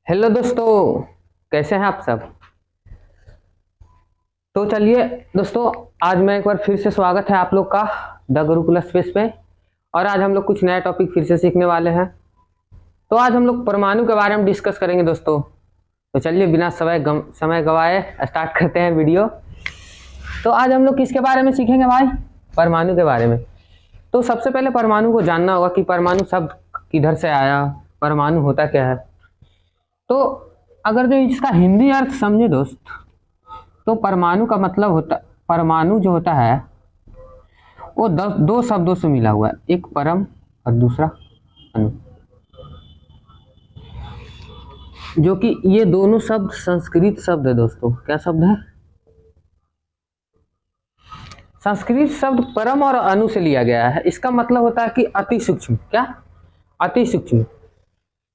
Hello दोस्तों, कैसे हैं आप सब। तो चलिए दोस्तों, आज मैं एक बार फिर से स्वागत है आप लोग का द गुरुकुल स्पेस पे। और आज हम लोग कुछ नया टॉपिक फिर से सीखने वाले हैं। तो आज हम लोग परमाणु के बारे में डिस्कस करेंगे दोस्तों। तो चलिए बिना समय गवाए स्टार्ट करते हैं वीडियो। तो आज हम लोग किसके बारे में सीखेंगे भाई? परमाणु के बारे में। तो सबसे पहले परमाणु को जानना होगा कि परमाणु शब्द किधर से आया, परमाणु होता क्या है। तो अगर जो इसका हिंदी अर्थ समझे दोस्त, तो परमाणु का मतलब होता, परमाणु जो होता है वो दो शब्दों से मिला हुआ है, एक परम और दूसरा अणु। जो कि ये दोनों शब्द संस्कृत शब्द है दोस्तों। क्या शब्द है? संस्कृत शब्द परम और अणु से लिया गया है। इसका मतलब होता है कि अति सूक्ष्म। क्या? अति सूक्ष्म।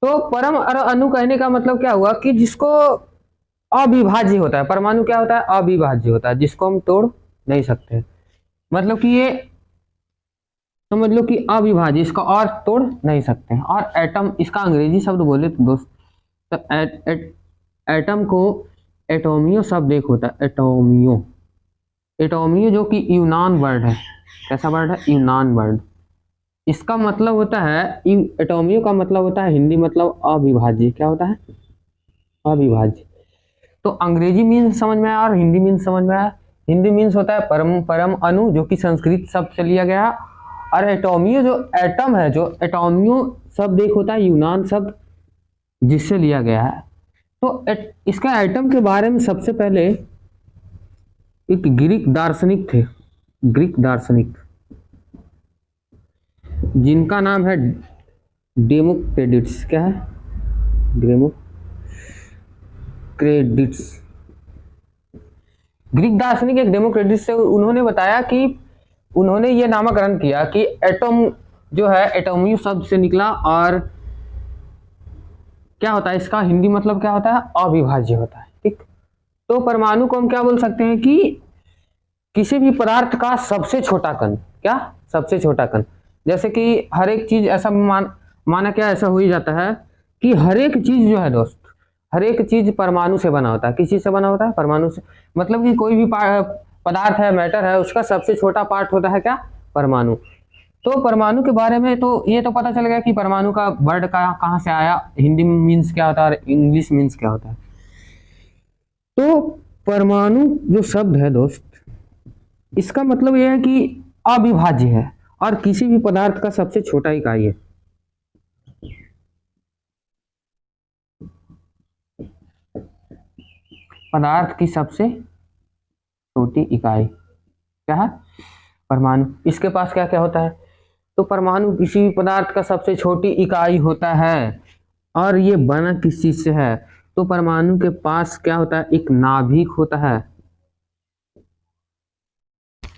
तो परम और अणु कहने का मतलब क्या हुआ कि जिसको अविभाज्य होता है। परमाणु क्या होता है? अविभाज्य होता है, जिसको हम तोड़ नहीं सकते। मतलब कि ये समझ लो कि अविभाज्य, इसको और तोड़ नहीं सकते। और एटम, इसका अंग्रेजी शब्द बोले तो दोस्त, तो एटम को एटोमियो शब्द एक होता है, एटोमियो। एटोमियो जो कि यूनान वर्ड है। कैसा वर्ड है? यूनान वर्ड। इसका मतलब होता है, एटोमियो का मतलब होता है हिंदी मतलब अविभाज्य। क्या होता है? अविभाज्य। तो अंग्रेजी मीन्स समझ में आया और हिंदी मीन्स समझ में आया। हिंदी मीन्स होता है परम परम अणु, जो कि संस्कृत शब्द से लिया गया। और एटोमियो जो एटम है, जो एटोमियो शब्द एक होता है यूनान शब्द जिससे लिया गया है। तो इसका एटम के बारे में सबसे पहले एक ग्रीक दार्शनिक थे, ग्रीक दार्शनिक, जिनका नाम है डेमोक्रेटिस। क्या है? डेमोक्रेटिस। ग्रीक दार्शनिक एक डेमोक्रेटिस से उन्होंने बताया कि उन्होंने ये नामकरण किया कि एटम जो है एटोमियो शब्द से निकला। और क्या होता है इसका हिंदी मतलब? क्या होता है? अविभाज्य होता है। ठीक। तो परमाणु को हम क्या बोल सकते हैं कि किसी भी पदार्थ का सबसे छोटा कण। क्या? सबसे छोटा कण। जैसे कि हर एक चीज ऐसा माना क्या ऐसा हो ही जाता है कि हर एक चीज जो है दोस्त, हर एक चीज परमाणु से बना होता है। किस चीज से बना होता है? परमाणु से। मतलब कि कोई भी पदार्थ है, मैटर है, उसका सबसे छोटा पार्ट होता है क्या? परमाणु। तो परमाणु के बारे में तो ये तो पता चल गया कि परमाणु का वर्ड का कहाँ से आया, हिंदी मीन्स क्या होता है और इंग्लिश मीन्स क्या होता है। तो परमाणु जो शब्द है दोस्त, इसका मतलब यह है कि अविभाज्य है और किसी भी पदार्थ का सबसे छोटा इकाई है। पदार्थ की सबसे छोटी इकाई क्या है? परमाणु। इसके पास क्या क्या होता है? तो परमाणु किसी भी पदार्थ का सबसे छोटी इकाई होता है। और ये बना किस चीज से है? तो परमाणु के पास क्या होता है? एक नाभिक होता है।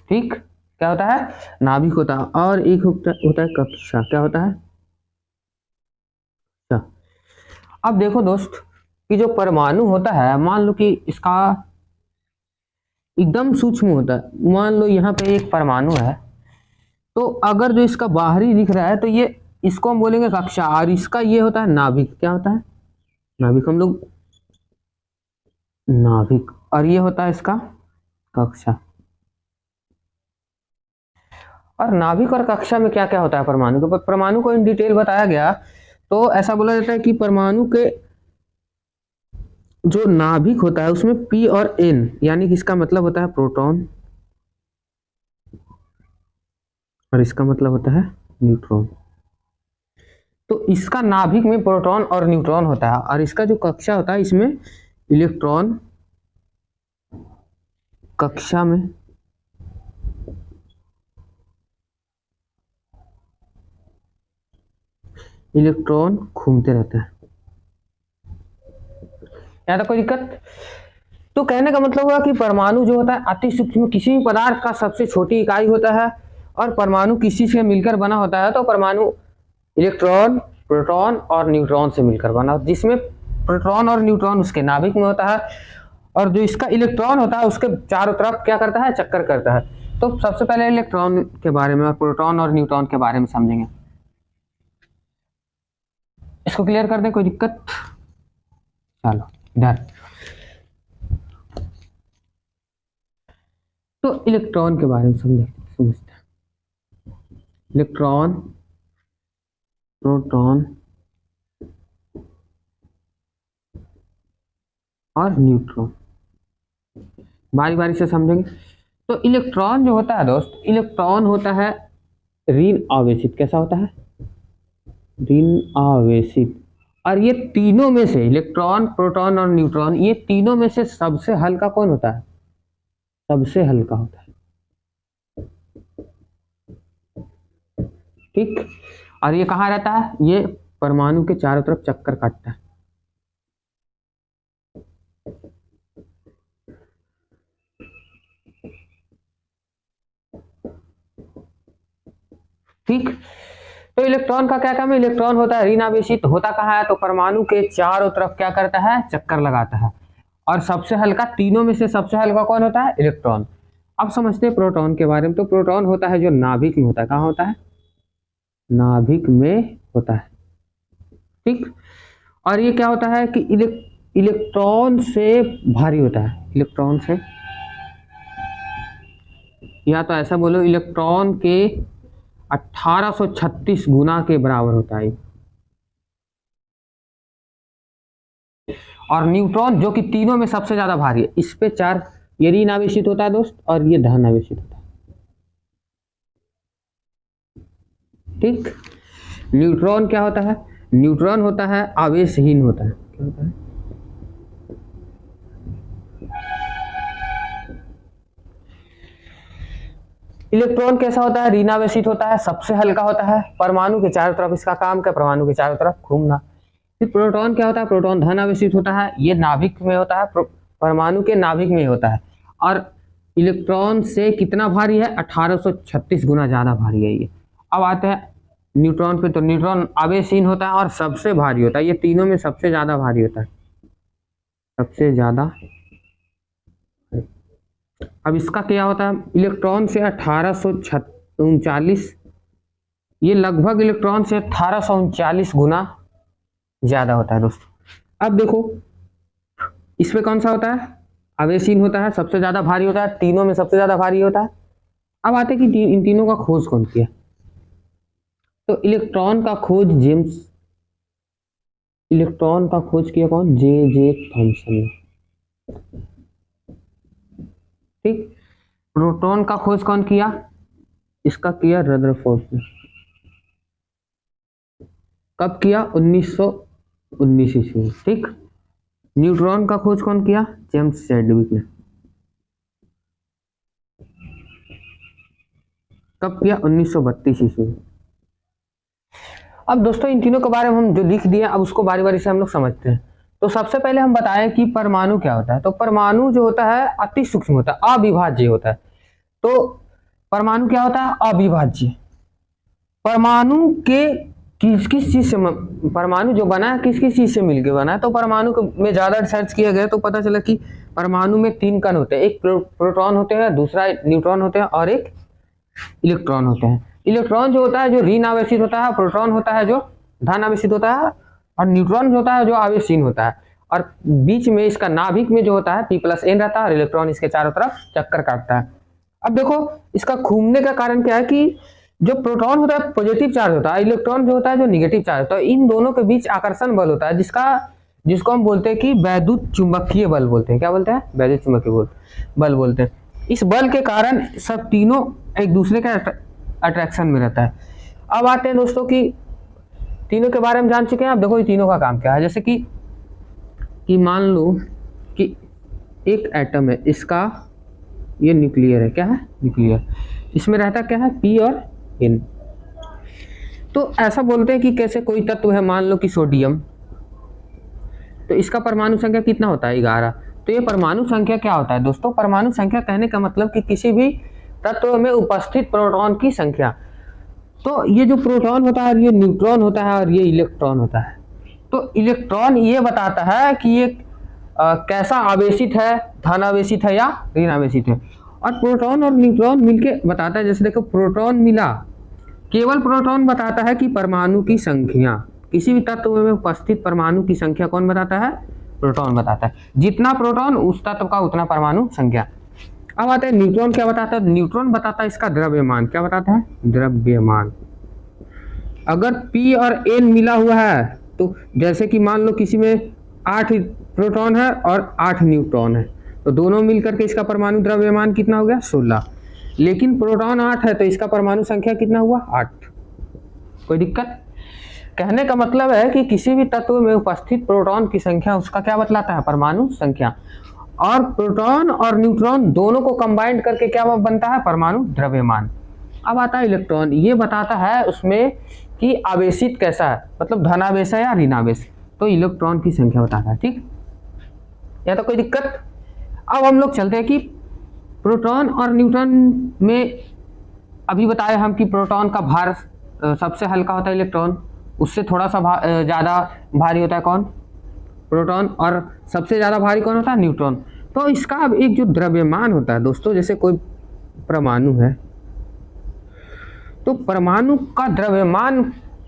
ठीक। क्या होता है? नाभिक होता है। और एक होता है कक्षा। क्या होता है? अच्छा। अब देखो दोस्त कि जो परमाणु होता है, मान लो कि इसका एकदम सूक्ष्म होता है। मान लो यहाँ पे एक परमाणु है, तो अगर जो इसका बाहरी दिख रहा है तो ये, इसको हम बोलेंगे कक्षा। और इसका ये होता है नाभिक। क्या होता है? नाभिक। हम लोग नाभिक। और ये होता है इसका कक्षा। और नाभिक और कक्षा में क्या क्या होता है परमाणु के? परमाणु को इन डिटेल बताया गया। तो ऐसा बोला जाता है कि परमाणु के जो नाभिक होता है उसमें पी और एन, यानी कि इसका मतलब होता है प्रोटॉन और इसका मतलब होता है न्यूट्रॉन। तो इसका नाभिक में प्रोटॉन और न्यूट्रॉन होता है। और इसका जो कक्षा होता है, इसमें इलेक्ट्रॉन, कक्षा में इलेक्ट्रॉन घूमते रहते हैं। यहाँ तक कोई दिक्कत? तो कहने का मतलब हुआ कि परमाणु जो होता है अति सूक्ष्म, किसी भी पदार्थ का सबसे छोटी इकाई होता है। और परमाणु किसी से मिलकर बना होता है। तो परमाणु इलेक्ट्रॉन, प्रोटॉन और न्यूट्रॉन से मिलकर बना, जिसमें प्रोटॉन और न्यूट्रॉन उसके नाभिक में होता है। और जो इसका इलेक्ट्रॉन होता है उसके चारों तरफ क्या करता है? चक्कर करता है। तो सबसे पहले इलेक्ट्रॉन के बारे में और प्रोटॉन और न्यूट्रॉन के बारे में समझेंगे। इसको क्लियर कर दें, कोई दिक्कत? चलो इधर, तो इलेक्ट्रॉन के बारे में समझते हैं। इलेक्ट्रॉन, प्रोटॉन और न्यूट्रॉन बारी बारी से समझेंगे। तो इलेक्ट्रॉन जो होता है दोस्त, इलेक्ट्रॉन होता है ऋण आवेशित। कैसा होता है? ऋण आवेशित। और ये तीनों में से, इलेक्ट्रॉन, प्रोटॉन और न्यूट्रॉन, ये तीनों में से सबसे हल्का कौन होता है? सबसे हल्का होता है। ठीक। और ये कहाँ रहता है? ये परमाणु के चारों तरफ चक्कर काटता है। ठीक। तो इलेक्ट्रॉन का क्या काम है? इलेक्ट्रॉन होता है ऋण आवेशित, होता कहाँ है? तो परमाणु के चारों तरफ क्या करता है? चक्कर लगाता है। और सबसे हल्का, तीनों में से सबसे हल्का कौन होता है? इलेक्ट्रॉन। अब समझते हैं प्रोटॉन के बारे में। तो प्रोटॉन होता है जो नाभिक में होता है। कहाँ होता है? नाभिक में होता है। ठीक। और ये क्या होता है कि इलेक्ट्रॉन से भारी होता है। इलेक्ट्रॉन से, या तो ऐसा बोलो, इलेक्ट्रॉन के 1836 गुना के बराबर होता है। और न्यूट्रॉन जो कि तीनों में सबसे ज्यादा भारी है, इस पे 4, ये ऋण आवेशित होता है दोस्त, और ये धन आवेशित होता है। ठीक। न्यूट्रॉन क्या होता है? न्यूट्रॉन होता है आवेशहीन होता है। क्या होता है? इलेक्ट्रॉन कैसा होता है? ऋण आवेशित होता है, सबसे हल्का होता है, परमाणु के चारों तरफ, इसका काम क्या? परमाणु के चारों तरफ घूमना। फिर प्रोटॉन क्या होता है? प्रोटॉन धन आवेशित होता है, ये नाभिक में होता है, परमाणु के नाभिक में होता है, और इलेक्ट्रॉन से कितना भारी है? 1836 गुना ज्यादा भारी है ये। अब आते हैं न्यूट्रॉन पे। तो न्यूट्रॉन आवेशहीन होता है और सबसे भारी होता है, ये तीनों में सबसे ज्यादा भारी होता है, सबसे ज्यादा। अब इसका क्या होता है? इलेक्ट्रॉन से 1839, ये लगभग इलेक्ट्रॉन से 1839 गुना ज्यादा होता है दोस्तों। अब देखो इसमें कौन सा होता है? आवेशहीन होता है, सबसे ज्यादा भारी होता है, तीनों में सबसे ज्यादा भारी होता है। अब आते हैं कि इन तीनों का खोज कौन किया? तो इलेक्ट्रॉन का खोज इलेक्ट्रॉन का खोज किया कौन? जे थॉमसन ने। ठीक। प्रोटॉन का खोज कौन किया? इसका किया रदरफोर्ड ने। कब किया? 1919 ईस्वी में। ठीक। न्यूट्रॉन का खोज कौन किया? जेम्स चैडविक ने। कब किया? 1932 ईस्वी में। अब दोस्तों इन तीनों के बारे में हम जो लिख दिए, अब उसको बारी बारी से हम लोग समझते हैं। तो सबसे पहले हम बताएं कि परमाणु क्या होता है। तो परमाणु जो होता है अति सूक्ष्म होता है, अविभाज्य होता है। तो परमाणु क्या होता है? अविभाज्य। परमाणु के किस किस चीज से, परमाणु जो बना है किस किस चीज से मिलकर बना है? तो परमाणु में ज्यादा रिसर्च किया गया तो पता चला कि परमाणु में 3 कण होते हैं, एक प्रोटॉन होते हैं, दूसरा न्यूट्रॉन होते हैं, और एक इलेक्ट्रॉन होते हैं। इलेक्ट्रॉन जो होता है जो ऋण आवेशित होता है, प्रोटॉन होता है जो धन आवेशित होता है, और न्यूट्रॉन जो होता है जो आवेशहीन होता है। और बीच में इसका नाभिक में जो होता है P+N रहता है, और इलेक्ट्रॉन इसके चारों तरफ चक्कर काटता है। अब देखो इसका घूमने का कारण क्या है कि जो प्रोटॉन होता है पॉजिटिव चार्ज होता है, इलेक्ट्रॉन जो होता है जो निगेटिव चार्ज होता है, इन दोनों के बीच आकर्षण बल होता है, जिसको हम बोलते हैं कि वैद्युत चुंबकीय बल बोलते हैं। क्या बोलते हैं? वैद्युत चुंबकीय बल बोलते हैं। इस बल के कारण सब तीनों एक दूसरे का अट्रैक्शन में रहता है। अब आते हैं दोस्तों कि तीनों के बारे में जान चुके हैं। अब देखो ये तीनों का काम क्या है। जैसे कि मान लो कि एक एटम है, इसका ये न्यूक्लियर है। क्या है? न्यूक्लियर। इसमें रहता क्या है? P और N। तो ऐसा बोलते हैं कि कैसे कोई तत्व है, मान लो कि सोडियम, तो इसका परमाणु संख्या कितना होता है? 11। तो ये परमाणु संख्या क्या होता है दोस्तों? परमाणु संख्या कहने का मतलब कि किसी भी तत्व में उपस्थित प्रोटॉन की संख्या। तो ये जो प्रोटॉन होता है, ये न्यूट्रॉन होता है, और ये इलेक्ट्रॉन होता है। तो इलेक्ट्रॉन ये बताता है कि ये कैसा आवेशित है, धन आवेशित है या ऋण आवेशित है। और प्रोटॉन और न्यूट्रॉन मिलके बताता है। जैसे देखो प्रोटॉन मिला, केवल प्रोटॉन बताता है कि परमाणु की संख्या, किसी भी तत्व में उपस्थित परमाणु की संख्या कौन बताता है? प्रोटॉन बताता है। जितना प्रोटॉन उस तत्व का उतना परमाणु संख्या। अब आते हैं न्यूट्रॉन क्या बताता है। न्यूट्रॉन बताता है इसका द्रव्यमान। क्या बताता है? द्रव्यमान। अगर P और N मिला हुआ है तो जैसे कि मान लो किसी में 8 प्रोटॉन है और 8 न्यूट्रॉन है, तो दोनों मिलकर के इसका परमाणु द्रव्यमान कितना हो गया? 16। लेकिन प्रोटॉन 8 है तो इसका परमाणु संख्या कितना हुआ? 8। कोई दिक्कत? कहने का मतलब है कि किसी भी तत्व में उपस्थित प्रोटॉन की संख्या उसका क्या बतलाता है? परमाणु संख्या। और प्रोटॉन और न्यूट्रॉन दोनों को कंबाइंड करके क्या बनता है? परमाणु द्रव्यमान। अब आता है इलेक्ट्रॉन। ये बताता है उसमें कि आवेशित कैसा है, मतलब धनावेश है या ऋणावेश। तो इलेक्ट्रॉन की संख्या बताता है। ठीक, या तो कोई दिक्कत? अब हम लोग चलते हैं कि प्रोटॉन और न्यूट्रॉन में अभी बताया हम कि प्रोटॉन का भार सबसे हल्का होता है इलेक्ट्रॉन, उससे थोड़ा सा ज़्यादा भारी होता है कौन? प्रोटॉन। और सबसे ज़्यादा भारी कौन होता है? न्यूट्रॉन। तो इसका अब एक जो द्रव्यमान होता है दोस्तों, जैसे कोई परमाणु है तो परमाणु का द्रव्यमान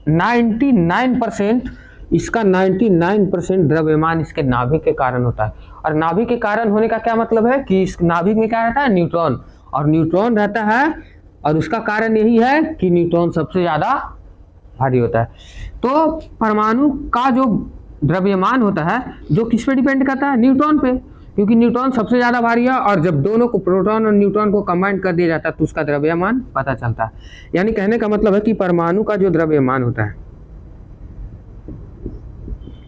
99%, इसका 99% द्रव्यमान इसके नाभिक के कारण होता है। और नाभिक के कारण होने का क्या मतलब है कि इस नाभिक में क्या रहता है? न्यूट्रॉन। और न्यूट्रॉन रहता है और उसका कारण यही है कि न्यूट्रॉन सबसे ज़्यादा भारी होता है। तो परमाणु का जो द्रव्यमान होता है जो किस पे डिपेंड करता है? न्यूट्रॉन पे, क्योंकि न्यूट्रॉन सबसे ज़्यादा भारी है। और जब दोनों को, प्रोटॉन और न्यूट्रॉन को कंबाइन कर दिया जाता है तो उसका द्रव्यमान पता चलता है। यानी कहने का मतलब है कि परमाणु का जो द्रव्यमान होता है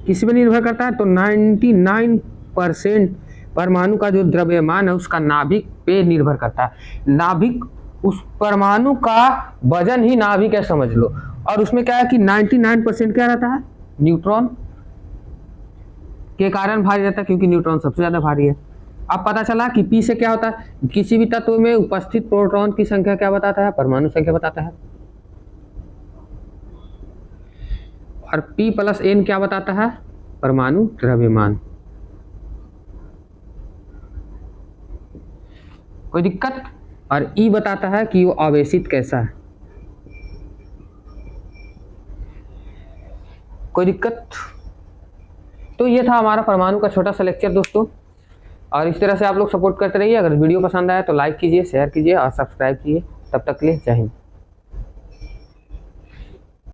किस पे निर्भर करता है? तो 99% परमाणु का जो द्रव्यमान है उसका नाभिक पे निर्भर करता है। नाभिक, उस परमाणु का वजन ही नाभिक है समझ लो। और उसमें क्या है कि 99% क्या रहता है? न्यूट्रॉन के कारण भारी रहता है, क्योंकि न्यूट्रॉन सबसे ज्यादा भारी है। अब पता चला कि P से क्या होता है? किसी भी तत्व में उपस्थित प्रोटॉन की संख्या क्या बताता है? परमाणु संख्या बताता है। और P + N क्या बताता है? परमाणु द्रव्यमान। कोई दिक्कत? और E बताता है कि वो आवेशित कैसा है। कोई दिक्कत? तो ये था हमारा परमाणु का छोटा सा लेक्चर दोस्तों। और इस तरह से आप लोग सपोर्ट करते रहिए। अगर वीडियो पसंद आए तो लाइक कीजिए, शेयर कीजिए और सब्सक्राइब कीजिए। तब तक के लिए जय हिंद।